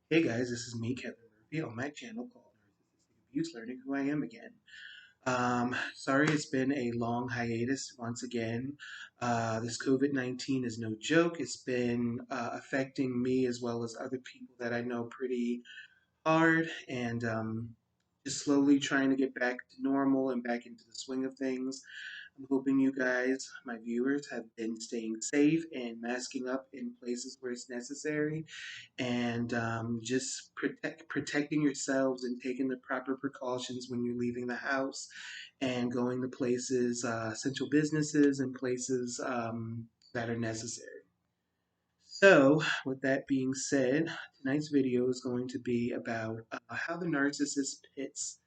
Hey guys, this is me, Kevin Murphy, on my channel called Narcissistic Abuse Learning Who I Am Again. Sorry it's been a long hiatus once again. This COVID-19 is no joke. It's been affecting me as well as other people that I know pretty hard, and just slowly trying to get back to normal and back into the swing of things. I'm hoping you guys, my viewers, have been staying safe and masking up in places where it's necessary, and just protecting yourselves and taking the proper precautions when you're leaving the house and going to places, essential businesses, and places that are necessary. So, with that being said, tonight's video is going to be about how the narcissist pits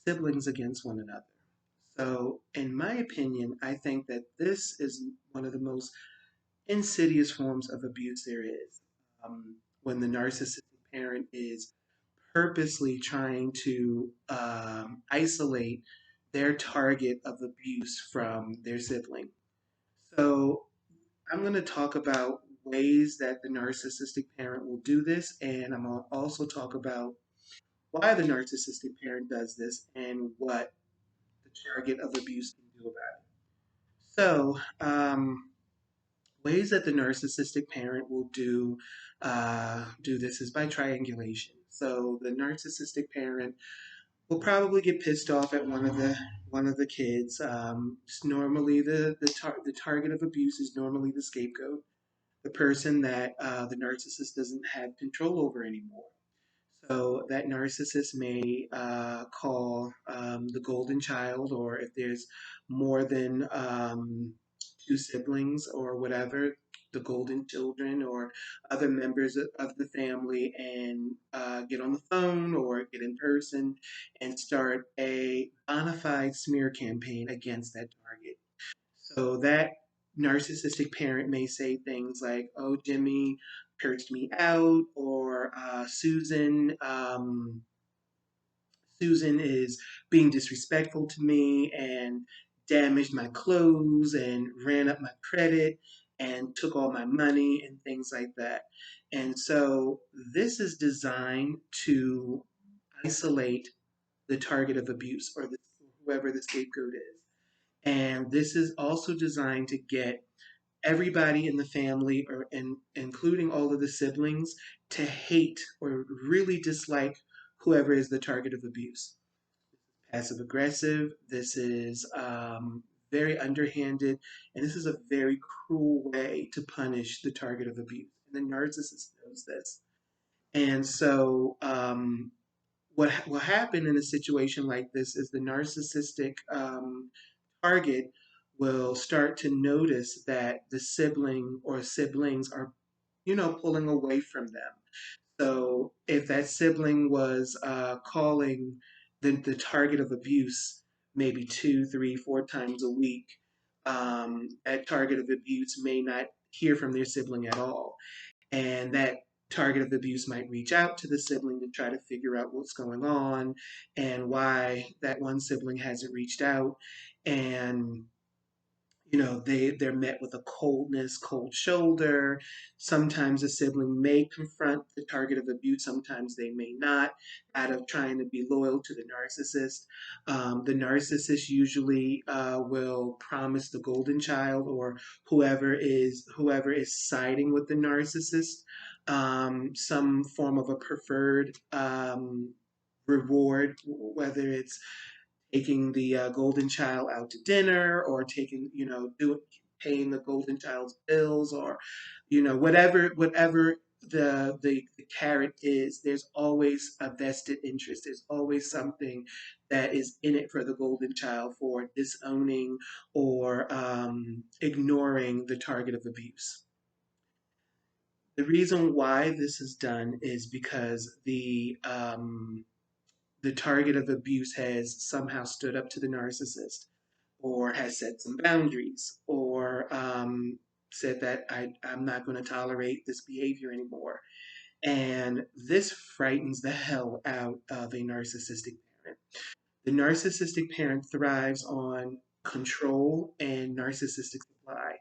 siblings against one another. So, in my opinion, I think that this is one of the most insidious forms of abuse there is. When the narcissistic parent is purposely trying to isolate their target of abuse from their sibling. So, I'm going to talk about ways that the narcissistic parent will do this, and I'm going to also talk about why the narcissistic parent does this and what the target of abuse can do about it. So, ways that the narcissistic parent will do this is by triangulation. So the narcissistic parent will probably get pissed off at one of the kids. It's normally the target of abuse is normally the scapegoat, the person that the narcissist doesn't have control over anymore. So that narcissist may call the golden child, or if there's more than two siblings or whatever, the golden children or other members of the family, and get on the phone or get in person and start a bona fide smear campaign against that target. So that narcissistic parent may say things like, "Oh, Jimmy cursed me out," or Susan is being disrespectful to me and damaged my clothes and ran up my credit and took all my money and things like that. And so this is designed to isolate the target of abuse, or whoever the scapegoat is. And this is also designed to get everybody in the family, including all of the siblings, to hate or really dislike whoever is the target of abuse. Passive aggressive. This is very underhanded, and this is a very cruel way to punish the target of abuse. And the narcissist knows this. And so, what will happen in a situation like this is the narcissistic target will start to notice that the sibling or siblings are, pulling away from them. So if that sibling was calling the target of abuse maybe two, three, four times a week, that target of abuse may not hear from their sibling at all. And that target of abuse might reach out to the sibling to try to figure out what's going on and why that one sibling hasn't reached out. And they're met with a cold shoulder. Sometimes a sibling may confront the target of abuse, sometimes they may not, out of trying to be loyal to the narcissist. The narcissist usually will promise the golden child, or whoever is siding with the narcissist, some form of a preferred reward, whether it's taking the golden child out to dinner, or paying the golden child's bills, or whatever the carrot is. There's always a vested interest. There's always something that is in it for the golden child for disowning or ignoring the target of abuse. The reason why this is done is because the target of abuse has somehow stood up to the narcissist, or has set some boundaries, or said that I'm not going to tolerate this behavior anymore. And this frightens the hell out of a narcissistic parent. The narcissistic parent thrives on control and narcissistic supply.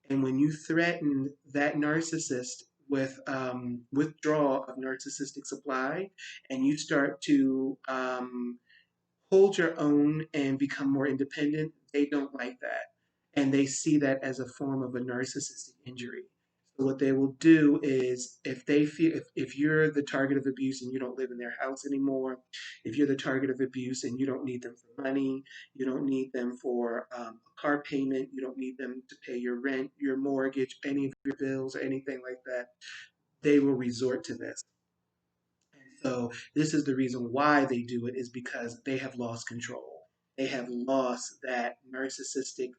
And when you threaten that narcissist with withdrawal of narcissistic supply, and you start to hold your own and become more independent, they don't like that. And they see that as a form of a narcissistic injury. So what they will do is if they feel if you're the target of abuse and you don't live in their house anymore, if you're the target of abuse and you don't need them for money, you don't need them for a car payment, you don't need them to pay your rent, your mortgage, any of your bills or anything like that, they will resort to this. So this is the reason why they do it is because they have lost control. They have lost that narcissistic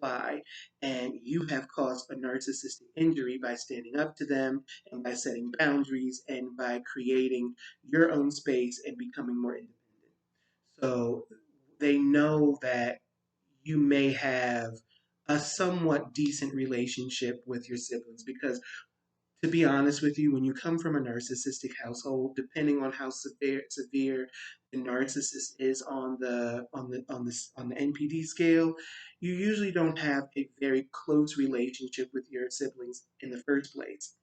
supply, and you have caused a narcissistic injury by standing up to them and by setting boundaries and by creating your own space and becoming more independent. So they know that you may have a somewhat decent relationship with your siblings because to be honest with you, when you come from a narcissistic household, depending on how severe the narcissist is on the NPD scale, you usually don't have a very close relationship with your siblings in the first place.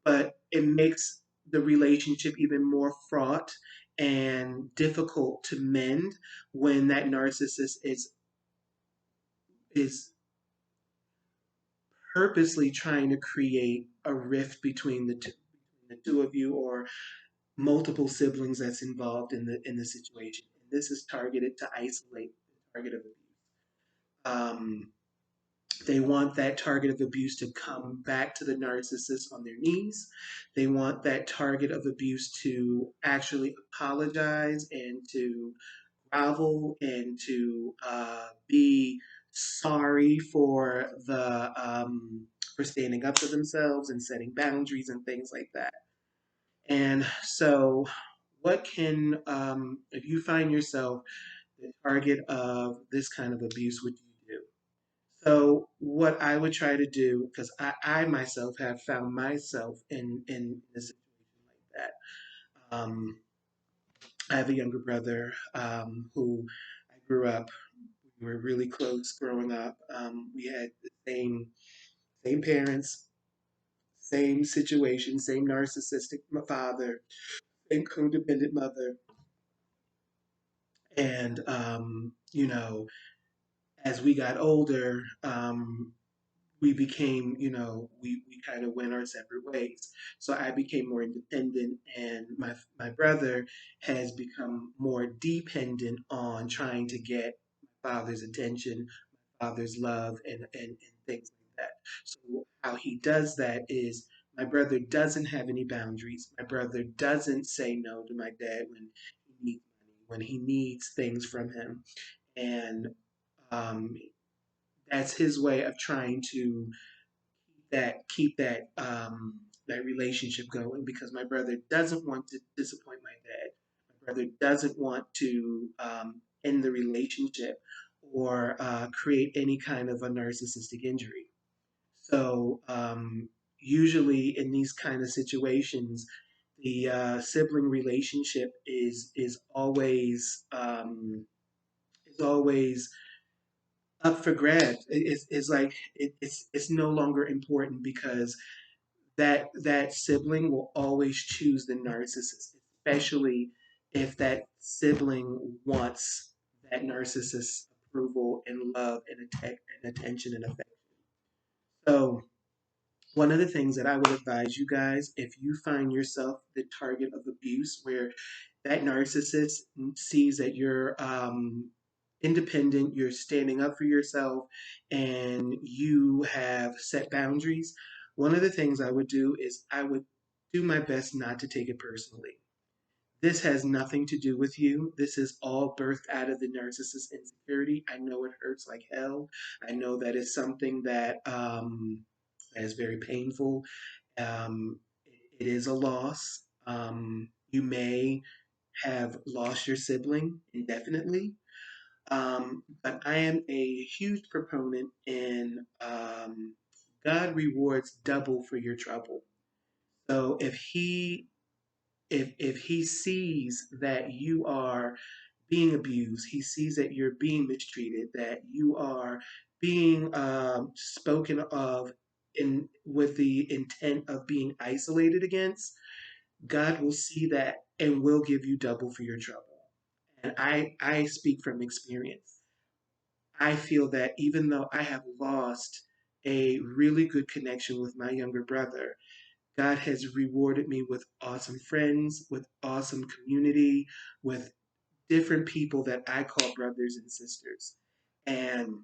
But it makes the relationship even more fraught and difficult to mend when that narcissist is purposely trying to create a rift between the two of you or multiple siblings that's involved in the situation. And this is targeted to isolate the target of abuse. Um, they want that target of abuse to come back to the narcissist on their knees. They want that target of abuse to actually apologize and to grovel and to be sorry for standing up for themselves and setting boundaries and things like that. And so, what can, if you find yourself the target of this kind of abuse, what do you do? So, what I would try to do, because I myself have found myself in a situation like that. I have a younger brother who I grew up. We were really close growing up. We had the same parents, same situation, same narcissistic father, same codependent mother. And, as we got older, we became, we kind of went our separate ways. So I became more independent, and my brother has become more dependent on trying to get my father's attention, my father's love, and things like that. So how he does that is my brother doesn't have any boundaries. My brother doesn't say no to my dad when he needs money, when he needs things from him, and um, that's his way of trying to keep that relationship going because my brother doesn't want to disappoint my dad. My brother doesn't want to end the relationship or create any kind of a narcissistic injury. So usually in these kind of situations, the sibling relationship is always up for grabs. It's like it's no longer important because that sibling will always choose the narcissist, especially if that sibling wants that narcissist's approval and love and attention and affection. So one of the things that I would advise you guys, if you find yourself the target of abuse, where that narcissist sees that you're independent, you're standing up for yourself, and you have set boundaries, one of the things I would do is I would do my best not to take it personally. This has nothing to do with you. This is all birthed out of the narcissist's insecurity. I know it hurts like hell. I know that it's something that is very painful. Um, it is a loss. You may have lost your sibling indefinitely. But I am a huge proponent in God rewards double for your trouble. So if he sees that you are being abused, he sees that you're being mistreated, that you are being spoken of in with the intent of being isolated against, God will see that and will give you double for your trouble. And I speak from experience. I feel that even though I have lost a really good connection with my younger brother, God has rewarded me with awesome friends, with awesome community, with different people that I call brothers and sisters. And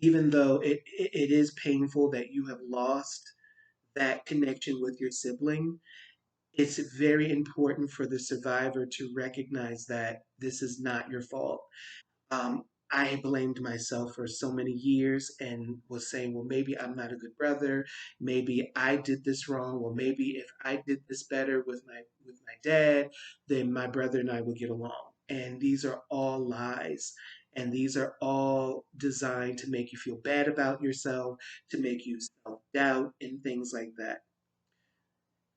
even though it is painful that you have lost that connection with your sibling, it's very important for the survivor to recognize that this is not your fault. I blamed myself for so many years and was saying, well, maybe I'm not a good brother. Maybe I did this wrong. Well, maybe if I did this better with my dad, then my brother and I would get along. And these are all lies. And these are all designed to make you feel bad about yourself, to make you self doubt, and things like that.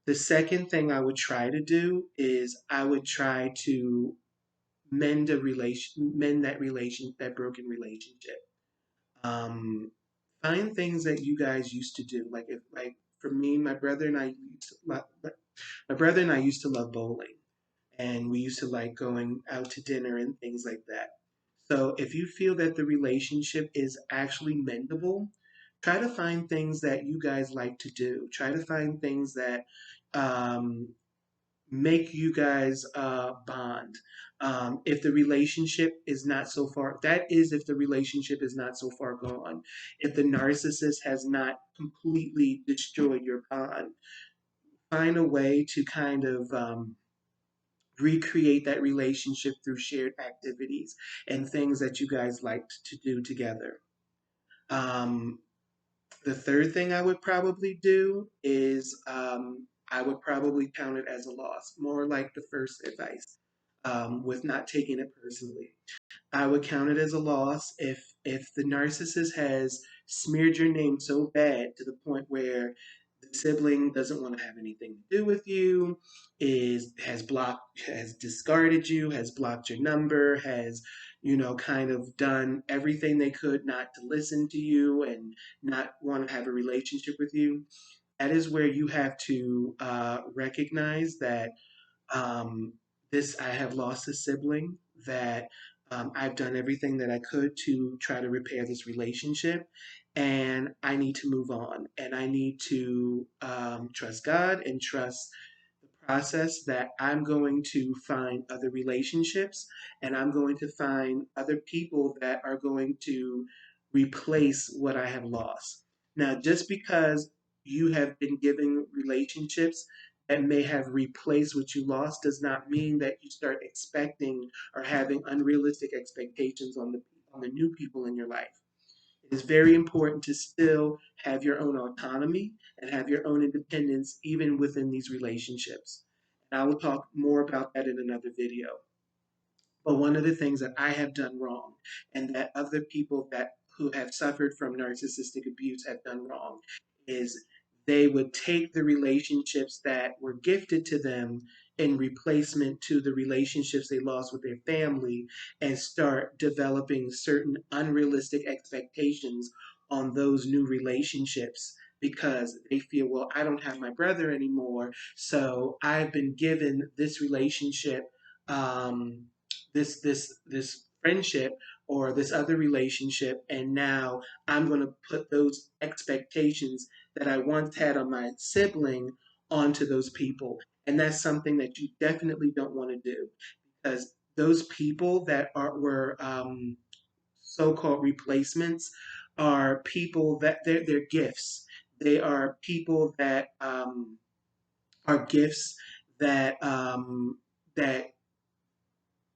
The second thing I would try to do is I would try to mend that broken relationship. Um, find things that you guys used to do. Like if like for me, my brother and I used to love bowling, and we used to like going out to dinner and things like that. So if you feel that the relationship is actually mendable, try to find things that you guys like to do. Try to find things that um, make you guys bond. If the relationship is not so far, that is if the relationship is not so far gone. If the narcissist has not completely destroyed your bond, find a way to kind of recreate that relationship through shared activities and things that you guys liked to do together. Um, the third thing I would probably do is I would probably count it as a loss, more like the first advice, with not taking it personally. I would count it as a loss if the narcissist has smeared your name so bad to the point where the sibling doesn't want to have anything to do with you, has discarded you, has blocked your number, has kind of done everything they could not to listen to you and not want to have a relationship with you. That is where you have to recognize that um, I have lost a sibling, that I've done everything that I could to try to repair this relationship, and I need to move on. And I need to trust God and trust the process that I'm going to find other relationships and I'm going to find other people that are going to replace what I have lost. Now, just because you have been given relationships that may have replaced what you lost does not mean that you start expecting or having unrealistic expectations on the new people in your life. It is very important to still have your own autonomy and have your own independence even within these relationships. And I will talk more about that in another video. But one of the things that I have done wrong and that other people that who have suffered from narcissistic abuse have done wrong is they would take the relationships that were gifted to them in replacement to the relationships they lost with their family and start developing certain unrealistic expectations on those new relationships because they feel, well, I don't have my brother anymore, so I've been given this relationship this friendship or this other relationship, and now I'm going to put those expectations that I once had on my sibling onto those people. And that's something that you definitely don't want to do because those people that were so-called replacements are people that they're gifts. They are people that are gifts that that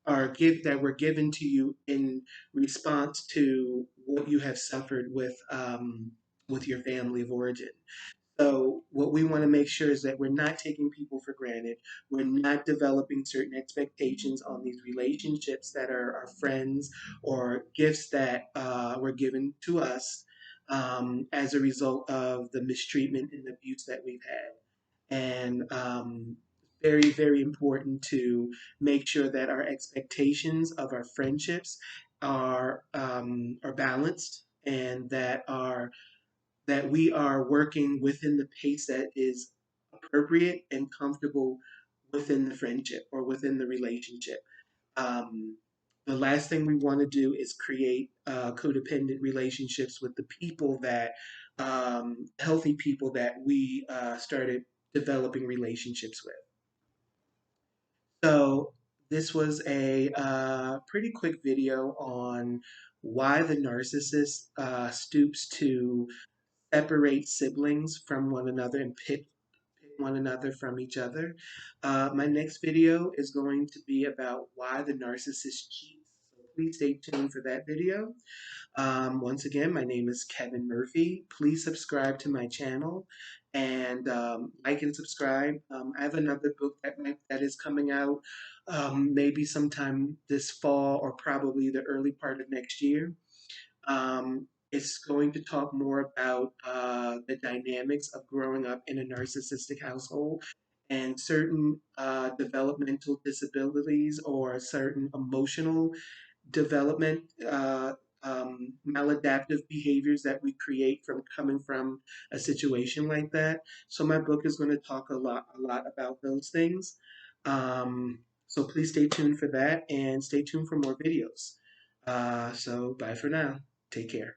that were given to you in response to what you have suffered with your family of origin. So what we want to make sure is that we're not taking people for granted. We're not developing certain expectations on these relationships that are our friends or gifts that were given to us as a result of the mistreatment and abuse that we've had. And very, very important to make sure that our expectations of our friendships are balanced and that our that we are working within the pace that is appropriate and comfortable within the friendship or within the relationship. Um, the last thing we want to do is create codependent relationships with the people that, healthy people that we started developing relationships with. So, this was a pretty quick video on why the narcissist stoops to separate siblings from one another and pit one another from each other. My next video is going to be about why the narcissist cheats. So please stay tuned for that video. Once again, my name is Kevin Murphy. Please subscribe to my channel and like and subscribe. I have another book that is coming out maybe sometime this fall or probably the early part of next year. It's going to talk more about the dynamics of growing up in a narcissistic household and certain developmental disabilities or certain emotional development, maladaptive behaviors that we create from coming from a situation like that. So my book is going to talk a lot about those things. So please stay tuned for that and stay tuned for more videos. So bye for now. Take care.